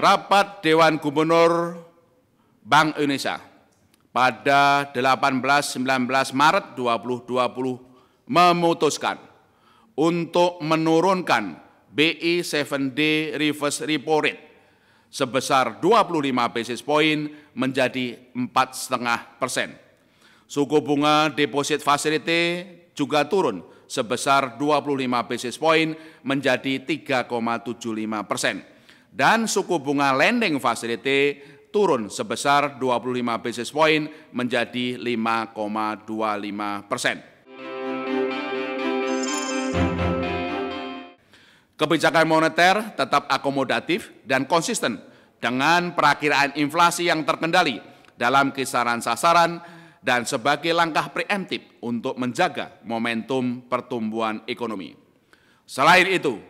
Rapat Dewan Gubernur Bank Indonesia pada 18-19 Maret 2020 memutuskan untuk menurunkan BI 7-day reverse repo rate sebesar 25 basis point menjadi 4,5%. Suku bunga deposit facility juga turun sebesar 25 basis point menjadi 3,75%. Dan suku bunga lending facility turun sebesar 25 basis point menjadi 5,25%. Kebijakan moneter tetap akomodatif dan konsisten dengan perakiraan inflasi yang terkendali dalam kisaran sasaran dan sebagai langkah preemptif untuk menjaga momentum pertumbuhan ekonomi. Selain itu,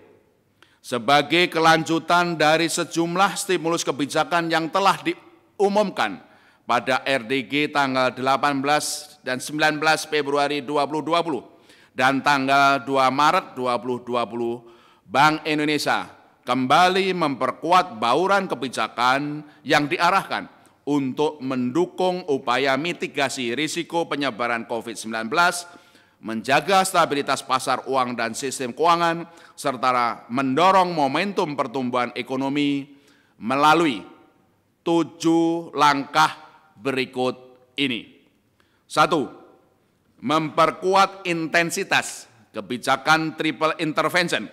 sebagai kelanjutan dari sejumlah stimulus kebijakan yang telah diumumkan pada RDG tanggal 18 dan 19 Februari 2020 dan tanggal 2 Maret 2020, Bank Indonesia kembali memperkuat bauran kebijakan yang diarahkan untuk mendukung upaya mitigasi risiko penyebaran COVID-19, menjaga stabilitas pasar uang dan sistem keuangan, serta mendorong momentum pertumbuhan ekonomi melalui 7 langkah berikut ini. 1. Memperkuat intensitas kebijakan triple intervention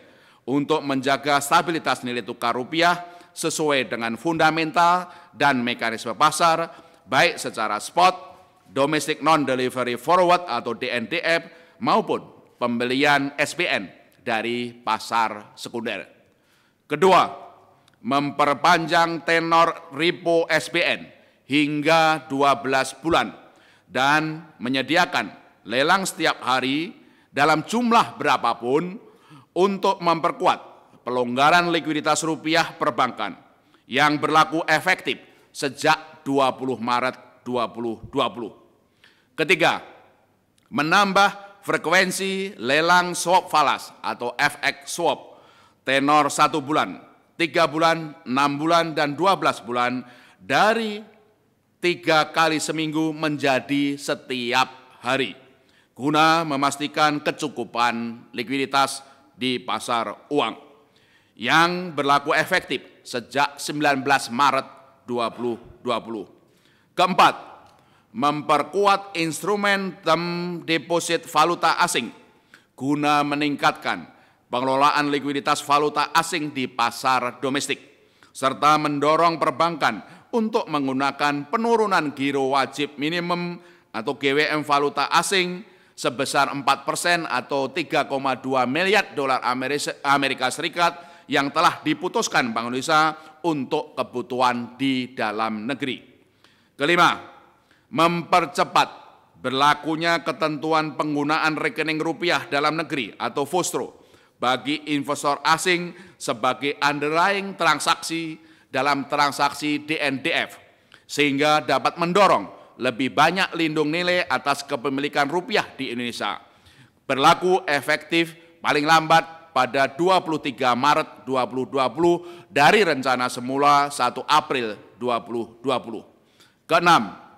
untuk menjaga stabilitas nilai tukar rupiah sesuai dengan fundamental dan mekanisme pasar, baik secara spot, domestic non-delivery forward atau DNDF, maupun pembelian SPN dari pasar sekunder. Kedua, memperpanjang tenor repo SPN hingga 12 bulan dan menyediakan lelang setiap hari dalam jumlah berapapun untuk memperkuat pelonggaran likuiditas rupiah perbankan yang berlaku efektif sejak 20 Maret 2020. Ketiga, menambah frekuensi lelang swap falas atau FX swap tenor 1 bulan, 3 bulan, 6 bulan, dan 12 bulan dari 3 kali seminggu menjadi setiap hari, guna memastikan kecukupan likuiditas di pasar uang yang berlaku efektif sejak 19 Maret 2020. Keempat, memperkuat instrumen term deposit valuta asing guna meningkatkan pengelolaan likuiditas valuta asing di pasar domestik, serta mendorong perbankan untuk menggunakan penurunan giro wajib minimum atau GWM valuta asing sebesar 4% atau 3,2 miliar dolar Amerika Serikat yang telah diputuskan Bank Indonesia untuk kebutuhan di dalam negeri. Kelima, mempercepat berlakunya ketentuan penggunaan rekening rupiah dalam negeri atau FOSRO bagi investor asing sebagai underlying transaksi dalam transaksi DNDF, sehingga dapat mendorong lebih banyak lindung nilai atas kepemilikan rupiah di Indonesia. Berlaku efektif paling lambat pada 23 Maret 2020 dari rencana semula 1 April 2020. Keenam,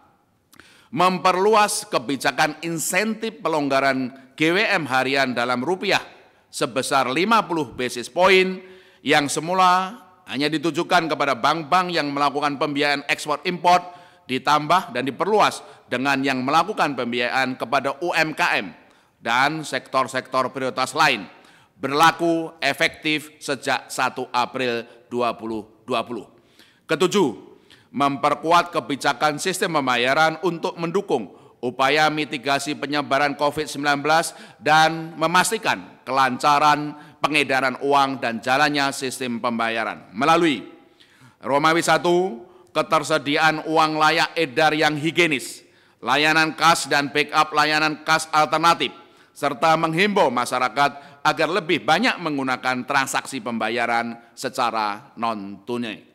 memperluas kebijakan insentif pelonggaran GWM harian dalam rupiah sebesar 50 basis point yang semula hanya ditujukan kepada bank-bank yang melakukan pembiayaan ekspor impor, ditambah dan diperluas dengan yang melakukan pembiayaan kepada UMKM dan sektor-sektor prioritas lain, berlaku efektif sejak 1 April 2020. Ketujuh, memperkuat kebijakan sistem pembayaran untuk mendukung upaya mitigasi penyebaran COVID-19 dan memastikan kelancaran pengedaran uang dan jalannya sistem pembayaran melalui Romawi 1, ketersediaan uang layak edar yang higienis, layanan kas dan backup layanan kas alternatif, serta menghimbau masyarakat agar lebih banyak menggunakan transaksi pembayaran secara non-tunai.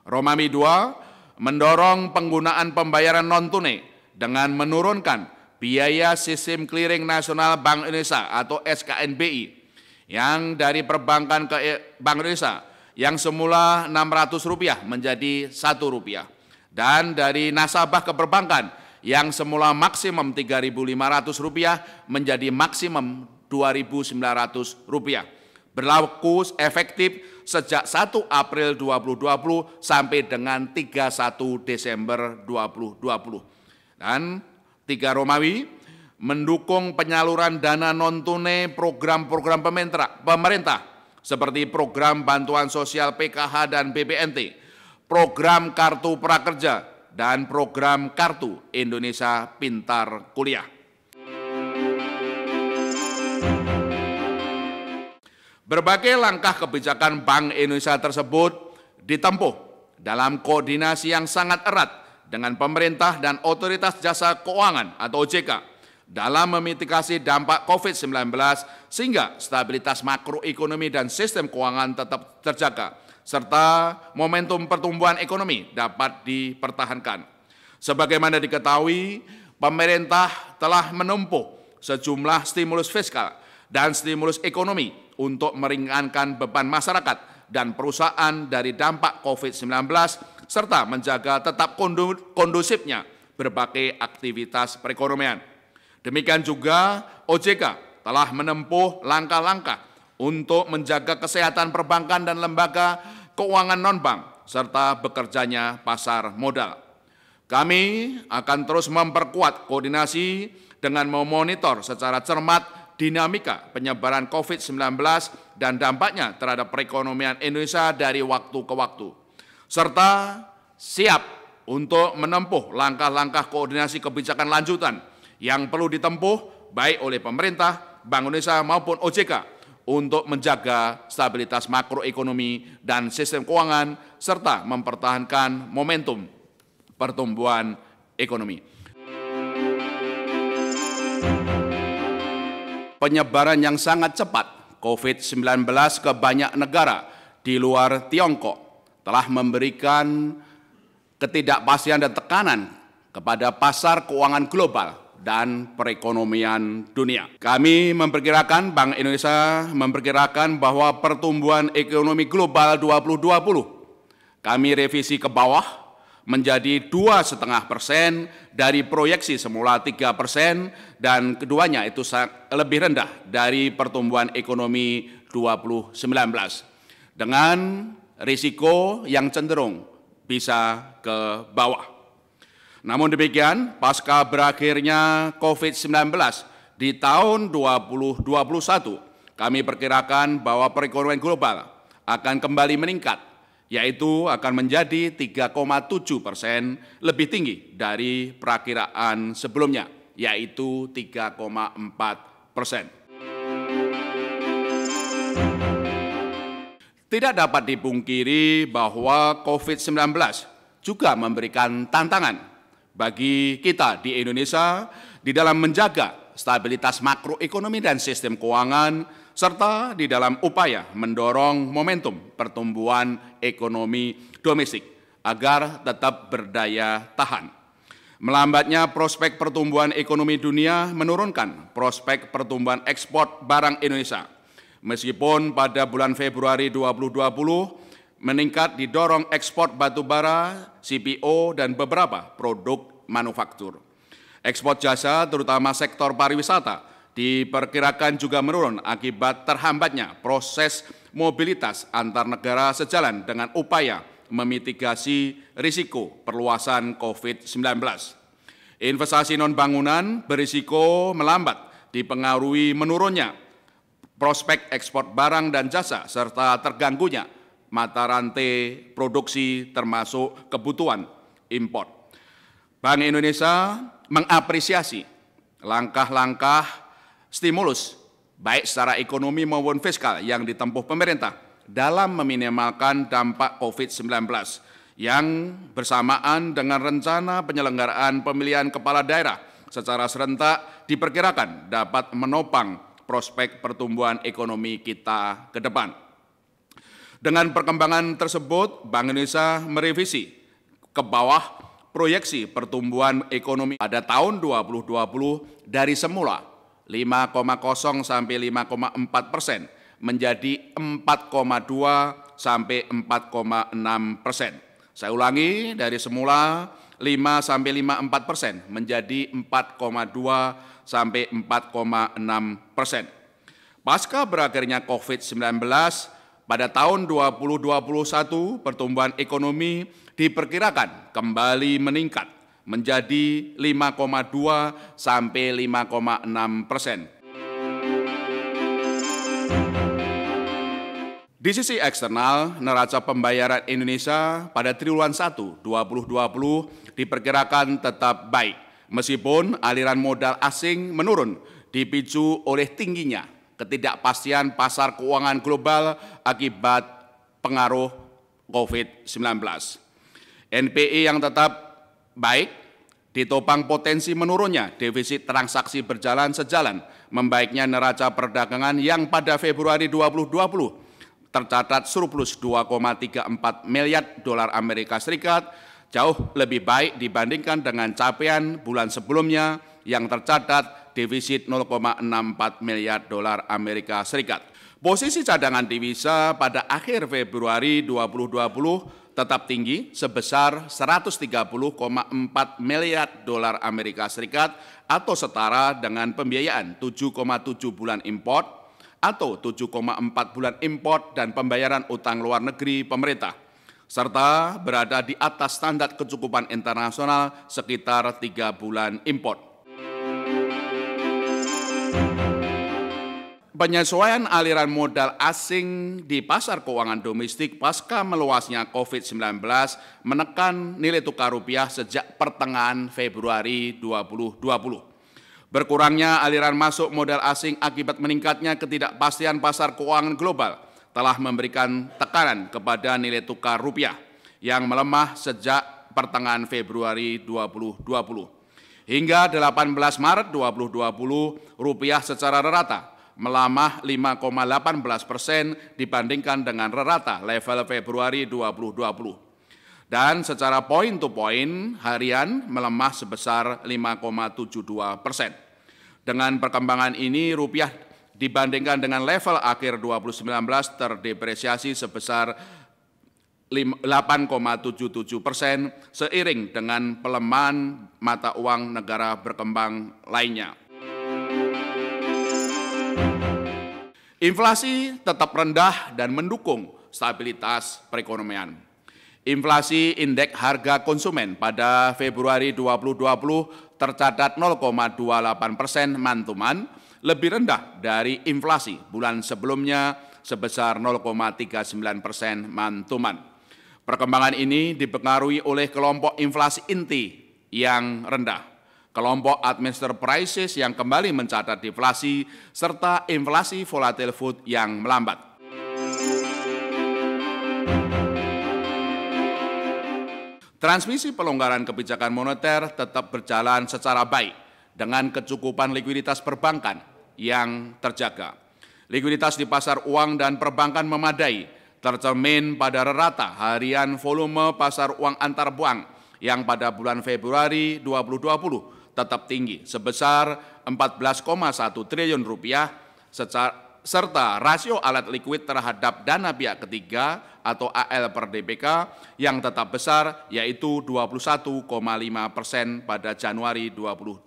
Romawi 2, mendorong penggunaan pembayaran non-tunai dengan menurunkan biaya sistem clearing nasional Bank Indonesia atau SKNBI yang dari perbankan ke Bank Indonesia yang semula Rp600 menjadi Rp1. Dan dari nasabah ke perbankan yang semula maksimum Rp3.500 menjadi maksimum Rp2.900. Berlaku efektif sejak 1 April 2020 sampai dengan 31 Desember 2020. Dan 3 Romawi, mendukung penyaluran dana non-tunai program-program pemerintah seperti program bantuan sosial PKH dan BPNT, program Kartu Prakerja, dan program Kartu Indonesia Pintar Kuliah. Berbagai langkah kebijakan Bank Indonesia tersebut ditempuh dalam koordinasi yang sangat erat dengan pemerintah dan Otoritas Jasa Keuangan atau OJK dalam memitigasi dampak COVID-19 sehingga stabilitas makroekonomi dan sistem keuangan tetap terjaga, serta momentum pertumbuhan ekonomi dapat dipertahankan. Sebagaimana diketahui, pemerintah telah menempuh sejumlah stimulus fiskal dan stimulus ekonomi untuk meringankan beban masyarakat dan perusahaan dari dampak COVID-19, serta menjaga tetap kondusifnya berbagai aktivitas perekonomian. Demikian juga OJK telah menempuh langkah-langkah untuk menjaga kesehatan perbankan dan lembaga keuangan non-bank, serta bekerjanya pasar modal. Kami akan terus memperkuat koordinasi dengan memonitor secara cermat dinamika penyebaran COVID-19 dan dampaknya terhadap perekonomian Indonesia dari waktu ke waktu, serta siap untuk menempuh langkah-langkah koordinasi kebijakan lanjutan yang perlu ditempuh baik oleh pemerintah, Bank Indonesia maupun OJK untuk menjaga stabilitas makroekonomi dan sistem keuangan serta mempertahankan momentum pertumbuhan ekonomi. Penyebaran yang sangat cepat COVID-19 ke banyak negara di luar Tiongkok telah memberikan ketidakpastian dan tekanan kepada pasar keuangan global dan perekonomian dunia. Kami memperkirakan, Bank Indonesia memperkirakan bahwa pertumbuhan ekonomi global 2020 kami revisi ke bawah menjadi 2,5% dari proyeksi semula 3%, dan keduanya itu lebih rendah dari pertumbuhan ekonomi 2019 dengan risiko yang cenderung bisa ke bawah. Namun demikian, pasca berakhirnya COVID-19 di tahun 2021, kami perkirakan bahwa perekonomian global akan kembali meningkat, yaitu akan menjadi 3,7% lebih tinggi dari perakiraan sebelumnya, yaitu 3,4%. Tidak dapat dipungkiri bahwa COVID-19 juga memberikan tantangan bagi kita di Indonesia di dalam menjaga stabilitas makroekonomi dan sistem keuangan, serta di dalam upaya mendorong momentum pertumbuhan ekonomi domestik agar tetap berdaya tahan. Melambatnya prospek pertumbuhan ekonomi dunia menurunkan prospek pertumbuhan ekspor barang Indonesia. Meskipun pada bulan Februari 2020 meningkat didorong ekspor batubara, CPO, dan beberapa produk manufaktur. Ekspor jasa, terutama sektor pariwisata, diperkirakan juga menurun akibat terhambatnya proses mobilitas antar negara sejalan dengan upaya memitigasi risiko perluasan COVID-19. Investasi non-bangunan berisiko melambat dipengaruhi menurunnya prospek ekspor barang dan jasa serta terganggunya mata rantai produksi termasuk kebutuhan impor. Bank Indonesia mengapresiasi langkah-langkah stimulus baik secara ekonomi maupun fiskal yang ditempuh pemerintah dalam meminimalkan dampak COVID-19 yang bersamaan dengan rencana penyelenggaraan pemilihan kepala daerah secara serentak diperkirakan dapat menopang prospek pertumbuhan ekonomi kita ke depan. Dengan perkembangan tersebut, Bank Indonesia merevisi ke bawah proyeksi pertumbuhan ekonomi pada tahun 2020 dari semula 5,0 sampai 5,4% menjadi 4,2 sampai 4,6%. Saya ulangi, dari semula 5 sampai 5,4% menjadi 4,2 sampai 4,6%. Pasca berakhirnya COVID-19, pada tahun 2021 pertumbuhan ekonomi diperkirakan kembali meningkat menjadi 5,2 sampai 5,6%. Di sisi eksternal, neraca pembayaran Indonesia pada triwulan 1 2020 diperkirakan tetap baik, meskipun aliran modal asing menurun dipicu oleh tingginya ketidakpastian pasar keuangan global akibat pengaruh COVID-19. NPI yang tetap baik ditopang potensi menurunnya defisit transaksi berjalan sejalan membaiknya neraca perdagangan yang pada Februari 2020 tercatat surplus 2,34 miliar dolar Amerika Serikat, jauh lebih baik dibandingkan dengan capaian bulan sebelumnya yang tercatat defisit 0,64 miliar dolar Amerika Serikat. Posisi cadangan devisa pada akhir Februari 2020 tetap tinggi sebesar 130,4 miliar dolar Amerika Serikat atau setara dengan pembiayaan 7,7 bulan import atau 7,4 bulan import dan pembayaran utang luar negeri pemerintah, serta berada di atas standar kecukupan internasional sekitar 3 bulan import. Penyesuaian aliran modal asing di pasar keuangan domestik pasca meluasnya COVID-19 menekan nilai tukar rupiah sejak pertengahan Februari 2020. Berkurangnya aliran masuk modal asing akibat meningkatnya ketidakpastian pasar keuangan global telah memberikan tekanan kepada nilai tukar rupiah yang melemah sejak pertengahan Februari 2020. Hingga 18 Maret 2020, rupiah secara rata melamah 5,18% dibandingkan dengan rata level Februari 2020. Dan secara point to point harian melemah sebesar 5,72%. Dengan perkembangan ini, rupiah dibandingkan dengan level akhir 2019 terdepresiasi sebesar 8,77% seiring dengan pelemahan mata uang negara berkembang lainnya. Inflasi tetap rendah dan mendukung stabilitas perekonomian. Inflasi indeks harga konsumen pada Februari 2020 tercatat 0,28% mantuman, lebih rendah dari inflasi bulan sebelumnya sebesar 0,39% mantuman. Perkembangan ini dipengaruhi oleh kelompok inflasi inti yang rendah, kelompok administered prices yang kembali mencatat deflasi, serta inflasi volatile food yang melambat. Transmisi pelonggaran kebijakan moneter tetap berjalan secara baik dengan kecukupan likuiditas perbankan yang terjaga. Likuiditas di pasar uang dan perbankan memadai, tercermin pada rata harian volume pasar uang antar bank yang pada bulan Februari 2020 tetap tinggi sebesar 14,1 triliun rupiah, serta rasio alat likuid terhadap dana pihak ketiga atau AL per DPK yang tetap besar, yaitu 21,5% pada Januari 2020.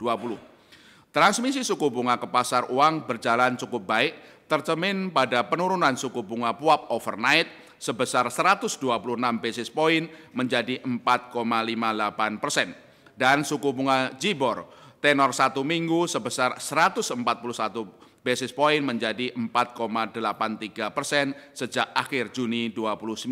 Transmisi suku bunga ke pasar uang berjalan cukup baik, tercermin pada penurunan suku bunga PUAP overnight sebesar 126 basis point menjadi 4,58%, dan suku bunga JIBOR tenor 1 minggu sebesar 141 basis point menjadi 4,83% sejak akhir Juni 2019.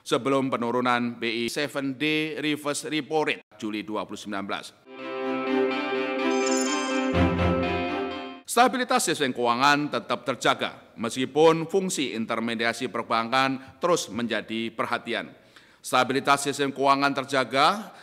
Sebelum penurunan BI 7-day reverse repo rate Juli 2019. Stabilitas sistem keuangan tetap terjaga meskipun fungsi intermediasi perbankan terus menjadi perhatian. Stabilitas sistem keuangan terjaga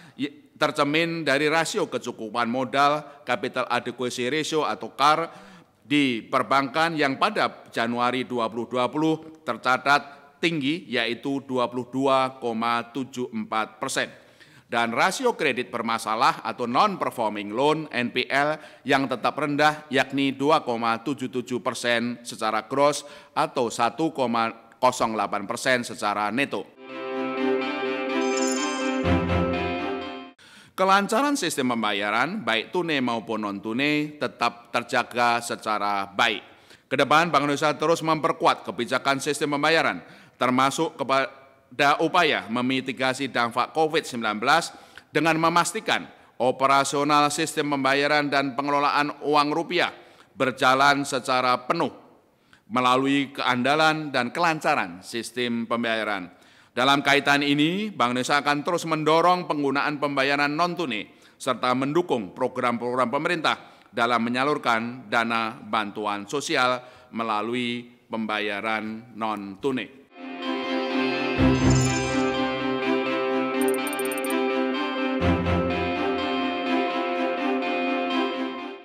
tercermin dari rasio kecukupan modal, capital adequacy ratio atau CAR di perbankan yang pada Januari 2020 tercatat tinggi, yaitu 22,74%. Dan rasio kredit bermasalah atau non-performing loan (NPL) yang tetap rendah, yakni 2,77% secara gross atau 1,07% 0,08% secara neto. Kelancaran sistem pembayaran, baik tunai maupun non-tunai, tetap terjaga secara baik. Kedepan, Bank Indonesia terus memperkuat kebijakan sistem pembayaran, termasuk kepada upaya memitigasi dampak COVID-19 dengan memastikan operasional sistem pembayaran dan pengelolaan uang rupiah berjalan secara penuh melalui keandalan dan kelancaran sistem pembayaran. Dalam kaitan ini, Bank Indonesia akan terus mendorong penggunaan pembayaran non-tunai serta mendukung program-program pemerintah dalam menyalurkan dana bantuan sosial melalui pembayaran non-tunai.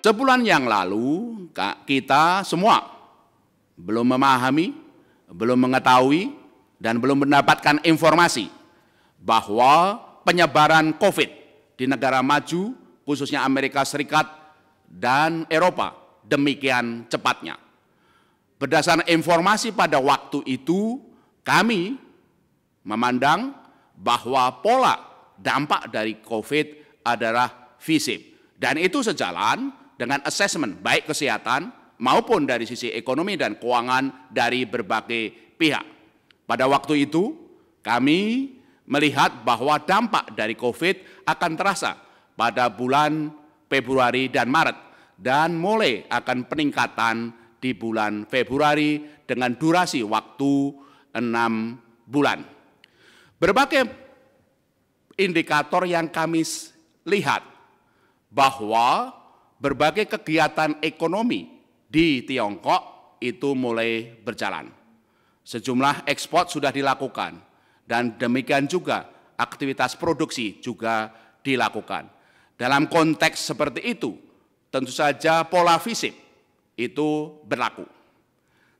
Sebulan yang lalu, kita semua belum memahami, belum mengetahui, dan belum mendapatkan informasi bahwa penyebaran COVID di negara maju, khususnya Amerika Serikat dan Eropa, demikian cepatnya. Berdasarkan informasi pada waktu itu, kami memandang bahwa pola dampak dari COVID adalah V-shape. Dan itu sejalan dengan asesmen baik kesehatan maupun dari sisi ekonomi dan keuangan dari berbagai pihak. Pada waktu itu, kami melihat bahwa dampak dari COVID akan terasa pada bulan Februari dan Maret, dan mulai akan peningkatan di bulan Februari dengan durasi waktu 6 bulan. Berbagai indikator yang kami lihat bahwa berbagai kegiatan ekonomi di Tiongkok itu mulai berjalan. Sejumlah ekspor sudah dilakukan, dan demikian juga aktivitas produksi juga dilakukan. Dalam konteks seperti itu, tentu saja pola V-shape itu berlaku.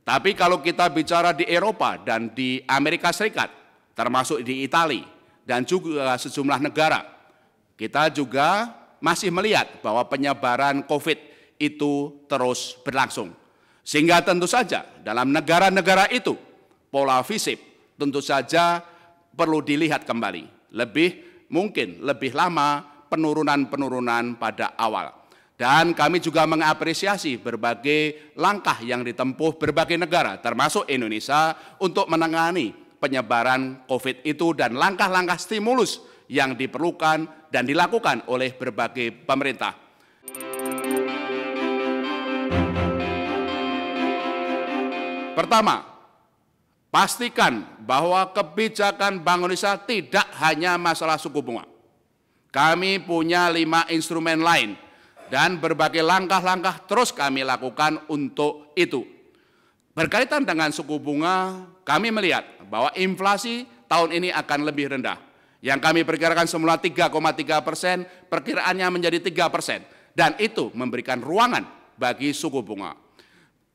Tapi kalau kita bicara di Eropa dan di Amerika Serikat, termasuk di Italia dan juga sejumlah negara, kita juga masih melihat bahwa penyebaran COVID itu terus berlangsung. Sehingga tentu saja dalam negara-negara itu, pola V-shape tentu saja perlu dilihat kembali. Mungkin lebih lama penurunan-penurunan pada awal. Dan kami juga mengapresiasi berbagai langkah yang ditempuh berbagai negara, termasuk Indonesia, untuk menangani penyebaran COVID itu dan langkah-langkah stimulus yang diperlukan dan dilakukan oleh berbagai pemerintah. Pertama, pastikan bahwa kebijakan Bank Indonesia tidak hanya masalah suku bunga. Kami punya 5 instrumen lain dan berbagai langkah-langkah terus kami lakukan untuk itu. Berkaitan dengan suku bunga, kami melihat bahwa inflasi tahun ini akan lebih rendah. Yang kami perkirakan semula 3,3%, perkiraannya menjadi 3%. Dan itu memberikan ruangan bagi suku bunga.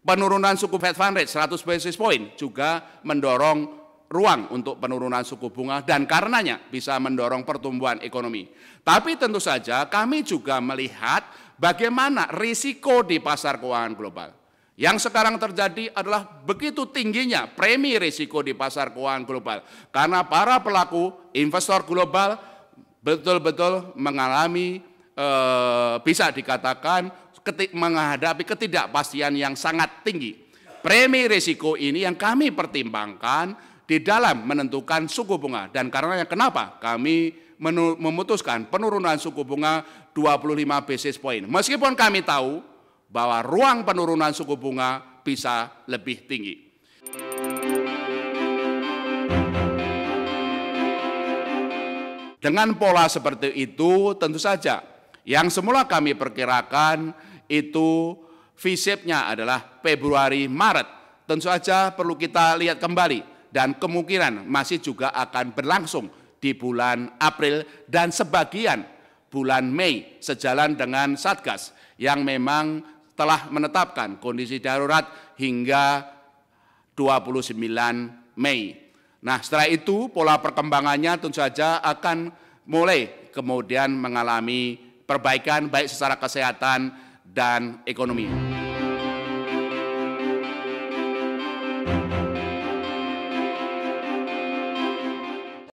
Penurunan suku Fed Fund Rate 100 basis point juga mendorong ruang untuk penurunan suku bunga dan karenanya bisa mendorong pertumbuhan ekonomi. Tapi tentu saja kami juga melihat bagaimana risiko di pasar keuangan global. Yang sekarang terjadi adalah begitu tingginya premi risiko di pasar keuangan global. Karena para pelaku investor global betul-betul mengalami bisa dikatakan menghadapi ketidakpastian yang sangat tinggi. Premi risiko ini yang kami pertimbangkan di dalam menentukan suku bunga. Dan karenanya kenapa kami memutuskan penurunan suku bunga 25 basis point. Meskipun kami tahu bahwa ruang penurunan suku bunga bisa lebih tinggi. Dengan pola seperti itu tentu saja yang semula kami perkirakan itu V-shape-nya adalah Februari-Maret. Tentu saja perlu kita lihat kembali dan kemungkinan masih juga akan berlangsung di bulan April dan sebagian bulan Mei sejalan dengan Satgas yang memang telah menetapkan kondisi darurat hingga 29 Mei. Nah, setelah itu pola perkembangannya tentu saja akan mulai kemudian mengalami perbaikan baik secara kesehatan dan ekonomi.